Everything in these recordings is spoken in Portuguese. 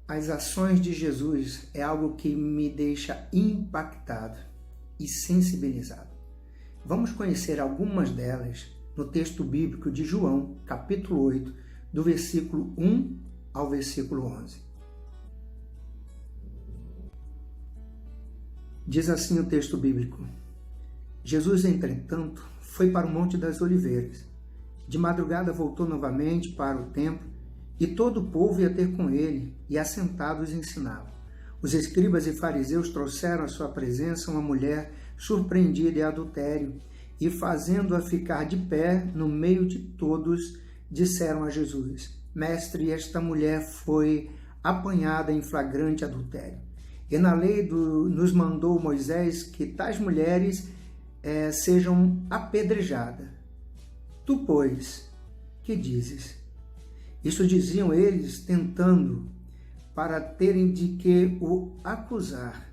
As ações de Jesus é algo que me deixa impactado e sensibilizado. Vamos conhecer algumas delas no texto bíblico de João, capítulo 8, do versículo 1 ao versículo 11. Diz assim o texto bíblico: Jesus, entretanto, foi para o Monte das Oliveiras. De madrugada voltou novamente para o templo, e todo o povo ia ter com ele, e assentados ensinava. Os escribas e fariseus trouxeram à sua presença uma mulher surpreendida em adultério, e fazendo-a ficar de pé no meio de todos, disseram a Jesus: Mestre, esta mulher foi apanhada em flagrante adultério. E na lei nos mandou Moisés que tais mulheres sejam apedrejadas. Tu, pois, que dizes? Isso diziam eles, tentando, para terem de que o acusar.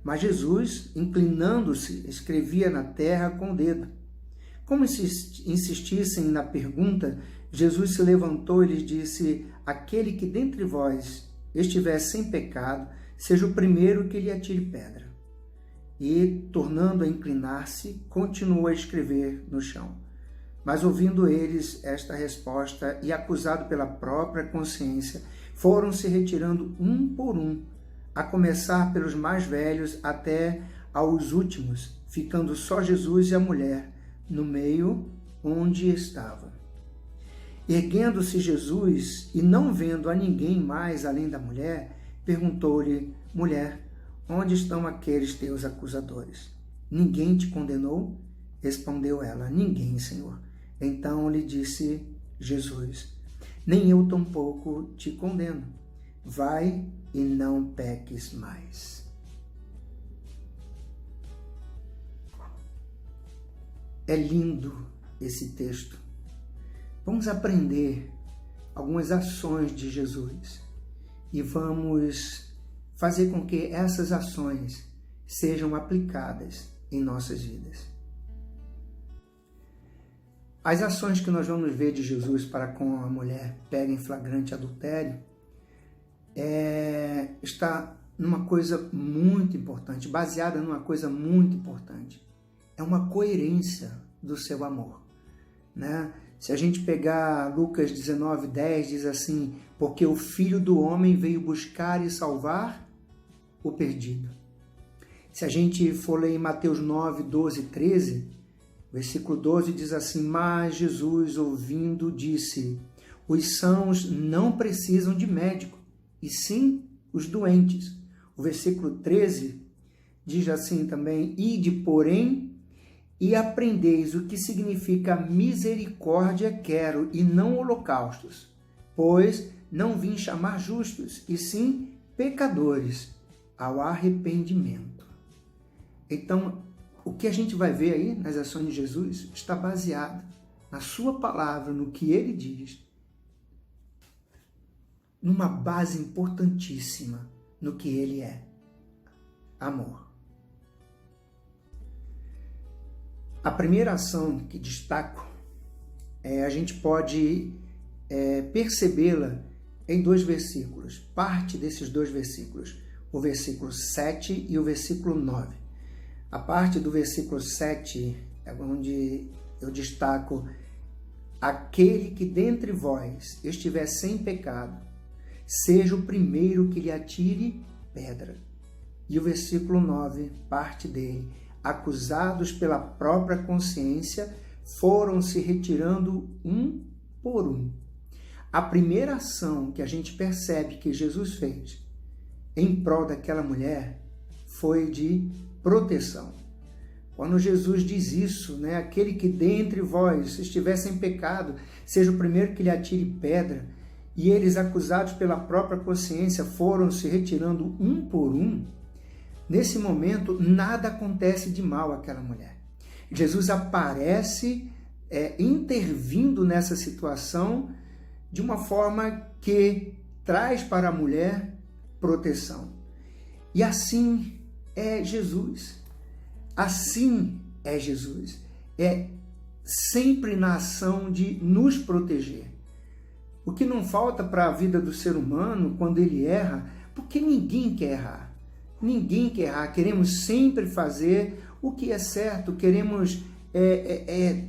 Mas Jesus, inclinando-se, escrevia na terra com o dedo. Como insistissem na pergunta, Jesus se levantou e lhes disse: Aquele que dentre vós estiver sem pecado, seja o primeiro que lhe atire pedra. E, tornando a inclinar-se, continuou a escrever no chão. Mas ouvindo eles esta resposta e acusado pela própria consciência, foram se retirando um por um, a começar pelos mais velhos até aos últimos, ficando só Jesus e a mulher no meio onde estava. Erguendo-se Jesus e não vendo a ninguém mais além da mulher, perguntou-lhe: Mulher, onde estão aqueles teus acusadores? Ninguém te condenou? Respondeu ela: Ninguém, Senhor. Então lhe disse Jesus: Nem eu tampouco te condeno. Vai e não peques mais. É lindo esse texto. Vamos aprender algumas ações de Jesus e vamos fazer com que essas ações sejam aplicadas em nossas vidas. As ações que nós vamos ver de Jesus para com a mulher pega em flagrante adultério está numa coisa muito importante, baseada numa coisa muito importante. É uma coerência do seu amor, né? Se a gente pegar Lucas 19:10, diz assim: Porque o Filho do Homem veio buscar e salvar o perdido. Se a gente for ler em Mateus 9, 12, 13, versículo 12 diz assim: Mas Jesus, ouvindo, disse: Os sãos não precisam de médico, e sim os doentes. O versículo 13 diz assim também: Ide, porém, e aprendeis o que significa misericórdia quero, e não holocaustos, pois não vim chamar justos, e sim pecadores ao arrependimento. Então, o que a gente vai ver aí nas ações de Jesus está baseado na sua palavra, no que ele diz, numa base importantíssima no que ele é: amor. A primeira ação que destaco, a gente pode percebê-la em dois versículos, parte desses dois versículos, o versículo 7 e o versículo 9. A parte do versículo 7 é onde eu destaco: Aquele que dentre vós estiver sem pecado, seja o primeiro que lhe atire pedra. E o versículo 9, parte dele: Acusados pela própria consciência, foram se retirando um por um. A primeira ação que a gente percebe que Jesus fez em prol daquela mulher foi de proteção. Quando Jesus diz isso, né, aquele que dentre vós estiver sem pecado, seja o primeiro que lhe atire pedra, e eles, acusados pela própria consciência, foram se retirando um por um, nesse momento nada acontece de mal àquela mulher. Jesus aparece intervindo nessa situação de uma forma que traz para a mulher proteção. E assim é Jesus. Assim é Jesus. É sempre na ação de nos proteger. O que não falta para a vida do ser humano quando ele erra, porque ninguém quer errar. Ninguém quer errar. Queremos sempre fazer o que é certo, queremos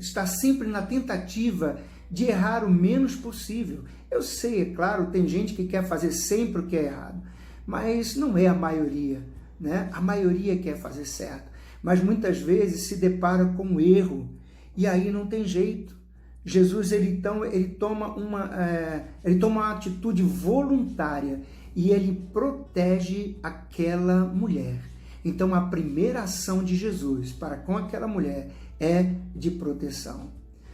estar sempre na tentativa de errar o menos possível. Eu sei, é claro, tem gente que quer fazer sempre o que é errado, mas não é a maioria, né? A maioria quer fazer certo, mas muitas vezes se depara com um erro e aí não tem jeito. Jesus ele toma uma atitude voluntária e ele protege aquela mulher. Então a primeira ação de Jesus para com aquela mulher é de proteção.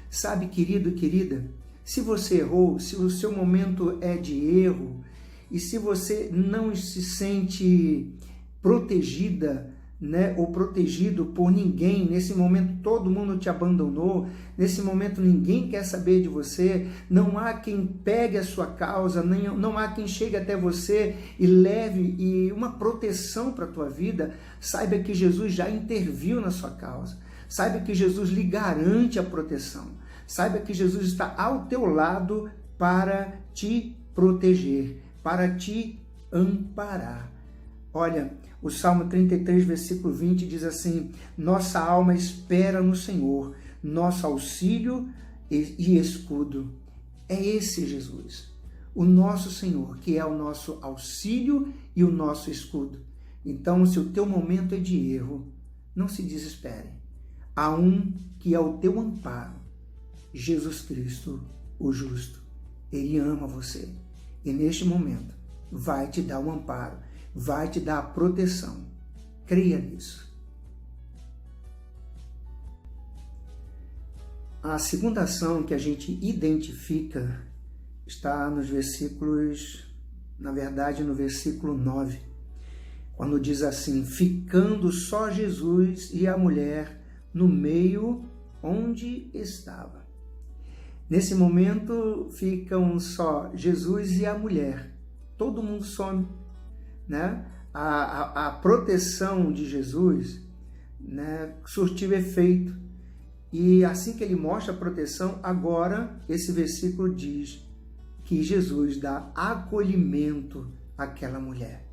Sabe, querido, querida, se você errou, se o seu momento é de erro e se você não se sente protegida, né, ou protegido por ninguém, nesse momento todo mundo te abandonou, nesse momento ninguém quer saber de você, não há quem pegue a sua causa, não há quem chegue até você e leve uma proteção para a tua vida, saiba que Jesus já interviu na sua causa, saiba que Jesus lhe garante a proteção, saiba que Jesus está ao teu lado para te proteger, para te amparar. Olha, o Salmo 33, versículo 20 diz assim: nossa alma espera no Senhor, nosso auxílio e escudo. É esse Jesus, o nosso Senhor, que é o nosso auxílio e o nosso escudo. Então, se o teu momento é de erro, não se desespere. Há um que é o teu amparo, Jesus Cristo, o justo. Ele ama você e neste momento vai te dar um amparo, vai te dar a proteção. Creia nisso. A segunda ação que a gente identifica está nos versículos, na verdade no versículo 9, quando diz assim: ficando só Jesus e a mulher no meio onde estava. Nesse momento ficam só Jesus e a mulher. Todo mundo some, né? A proteção de Jesus, né, surtiu efeito. E assim que ele mostra a proteção, agora esse versículo diz que Jesus dá acolhimento àquela mulher.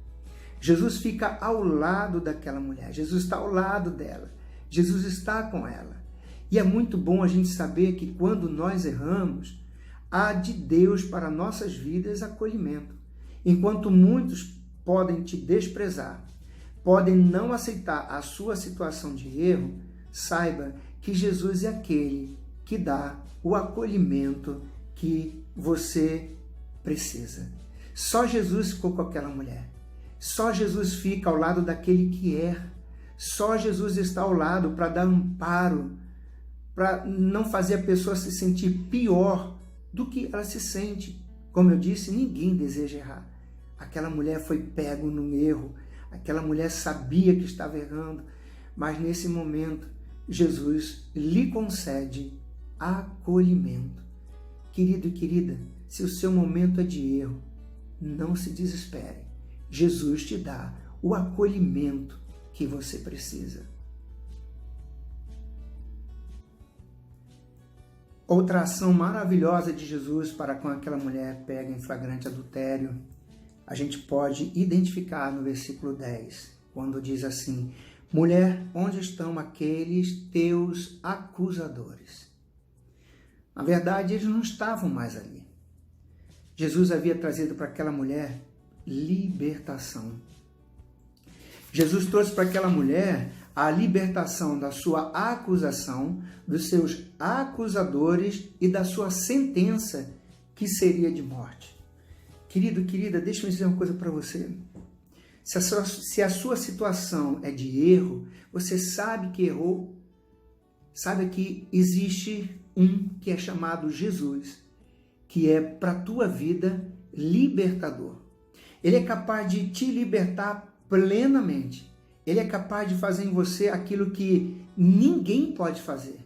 Jesus fica ao lado daquela mulher, Jesus está ao lado dela, Jesus está com ela. E é muito bom a gente saber que quando nós erramos, há de Deus para nossas vidas acolhimento. Enquanto muitos podem te desprezar, podem não aceitar a sua situação de erro, saiba que Jesus é aquele que dá o acolhimento que você precisa. Só Jesus ficou com aquela mulher. Só Jesus fica ao lado daquele que erra. Só Jesus está ao lado para dar amparo, para não fazer a pessoa se sentir pior do que ela se sente. Como eu disse, ninguém deseja errar. Aquela mulher foi pego no erro, aquela mulher sabia que estava errando, mas nesse momento Jesus lhe concede acolhimento. Querido e querida, se o seu momento é de erro, não se desespere. Jesus te dá o acolhimento que você precisa. Outra ação maravilhosa de Jesus para com aquela mulher pega em flagrante adultério, a gente pode identificar no versículo 10, quando diz assim: mulher, onde estão aqueles teus acusadores? Na verdade, eles não estavam mais ali. Jesus havia trazido para aquela mulher libertação. Jesus trouxe para aquela mulher a libertação da sua acusação, dos seus acusadores e da sua sentença, que seria de morte. Querido, querida, deixa eu dizer uma coisa para você. Se a sua situação é de erro, você sabe que errou, sabe que existe um que é chamado Jesus, que é para a tua vida libertador. Ele é capaz de te libertar plenamente. Ele é capaz de fazer em você aquilo que ninguém pode fazer.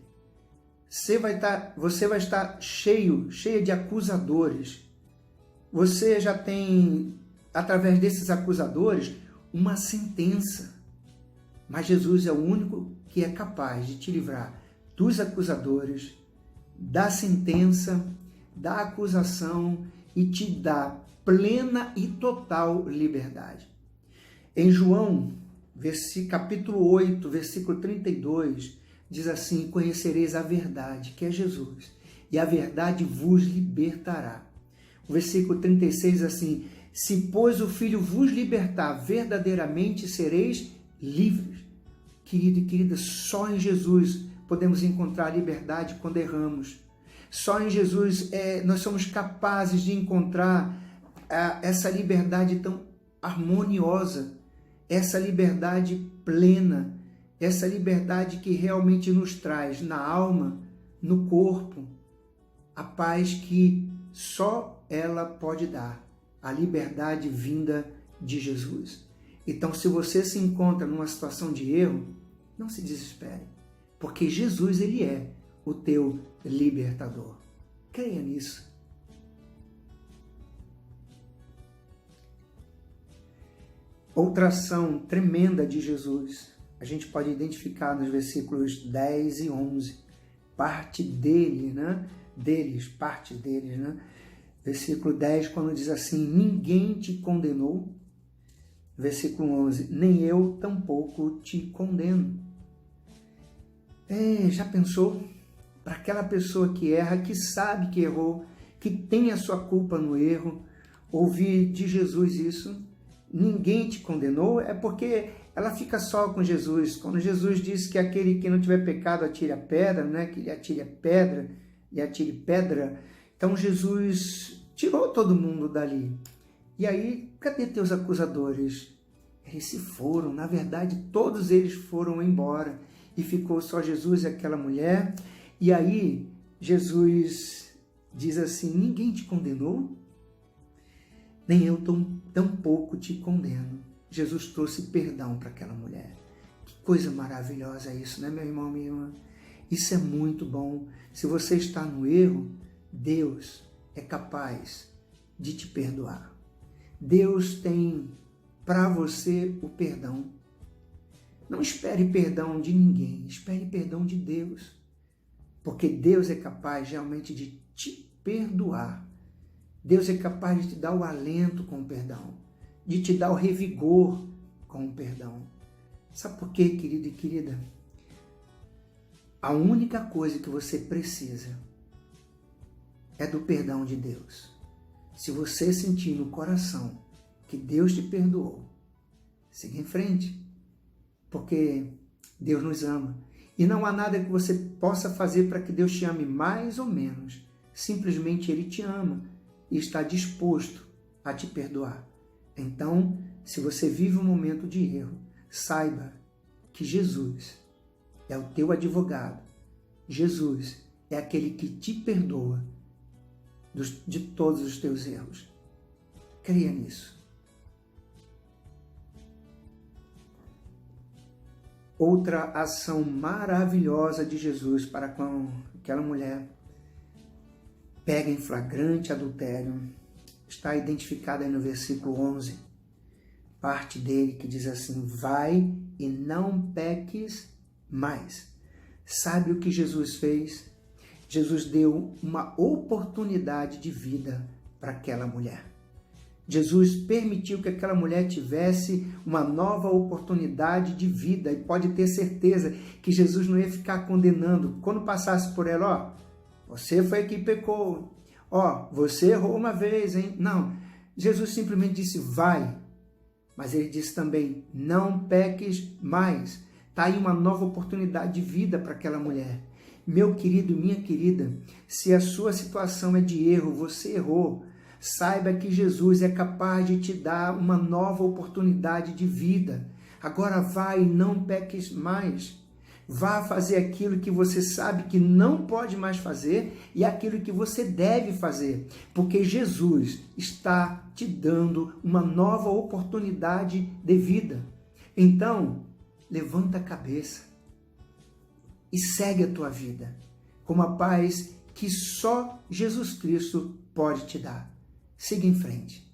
Você vai estar cheia de acusadores. Você já tem, através desses acusadores, uma sentença. Mas Jesus é o único que é capaz de te livrar dos acusadores, da sentença, da acusação e te dá plena e total liberdade. Em João, capítulo 8, versículo 32, diz assim: conhecereis a verdade, que é Jesus, e a verdade vos libertará. O versículo 36 diz assim: se, pois, o Filho vos libertar, verdadeiramente sereis livres. Querido e querida, só em Jesus podemos encontrar liberdade quando erramos. Só em Jesus nós somos capazes de encontrar essa liberdade tão harmoniosa, essa liberdade plena, essa liberdade que realmente nos traz na alma, no corpo, a paz que só ela pode dar, a liberdade vinda de Jesus. Então, se você se encontra numa situação de erro, não se desespere, porque Jesus, ele é o teu libertador. Creia nisso. Outra ação tremenda de Jesus, a gente pode identificar nos versículos 10 e 11, parte deles, né? Versículo 10, quando diz assim: ninguém te condenou. Versículo 11, nem eu tampouco te condeno. Já pensou? Para aquela pessoa que erra, que sabe que errou, que tem a sua culpa no erro, ouvir de Jesus isso: ninguém te condenou, é porque ela fica só com Jesus. Quando Jesus diz que aquele que não tiver pecado atire a pedra, né? Que ele atire a pedra e atire pedra. Então Jesus tirou todo mundo dali. E aí, cadê teus acusadores? Eles se foram, na verdade todos eles foram embora e ficou só Jesus e aquela mulher. E aí Jesus diz assim: ninguém te condenou? Nem eu tampouco te condeno. Jesus trouxe perdão para aquela mulher. Que coisa maravilhosa isso, né, meu irmão, minha irmã? Isso é muito bom. Se você está no erro, Deus é capaz de te perdoar. Deus tem para você o perdão. Não espere perdão de ninguém, espere perdão de Deus. Porque Deus é capaz realmente de te perdoar. Deus é capaz de te dar o alento com o perdão, de te dar o revigor com o perdão. Sabe por quê, querido e querida? A única coisa que você precisa é do perdão de Deus. Se você sentir no coração que Deus te perdoou, siga em frente, porque Deus nos ama. E não há nada que você possa fazer para que Deus te ame mais ou menos. Simplesmente Ele te ama e está disposto a te perdoar. Então, se você vive um momento de erro, saiba que Jesus é o teu advogado. Jesus é aquele que te perdoa de todos os teus erros. Creia nisso. Outra ação maravilhosa de Jesus para com aquela mulher pega em flagrante adultério está identificada aí no versículo 11, parte dele que diz assim: vai e não peques mais. Sabe o que Jesus fez? Jesus deu uma oportunidade de vida para aquela mulher. Jesus permitiu que aquela mulher tivesse uma nova oportunidade de vida, e pode ter certeza que Jesus não ia ficar condenando. Quando passasse por ela: você foi que pecou, você errou uma vez, hein? Não, Jesus simplesmente disse: vai, mas ele disse também: não peques mais. Está aí uma nova oportunidade de vida para aquela mulher. Meu querido, minha querida, se a sua situação é de erro, você errou, saiba que Jesus é capaz de te dar uma nova oportunidade de vida. Agora vai e não peques mais. Vá fazer aquilo que você sabe que não pode mais fazer e aquilo que você deve fazer, porque Jesus está te dando uma nova oportunidade de vida. Então, levanta a cabeça e segue a tua vida com a paz que só Jesus Cristo pode te dar. Siga em frente.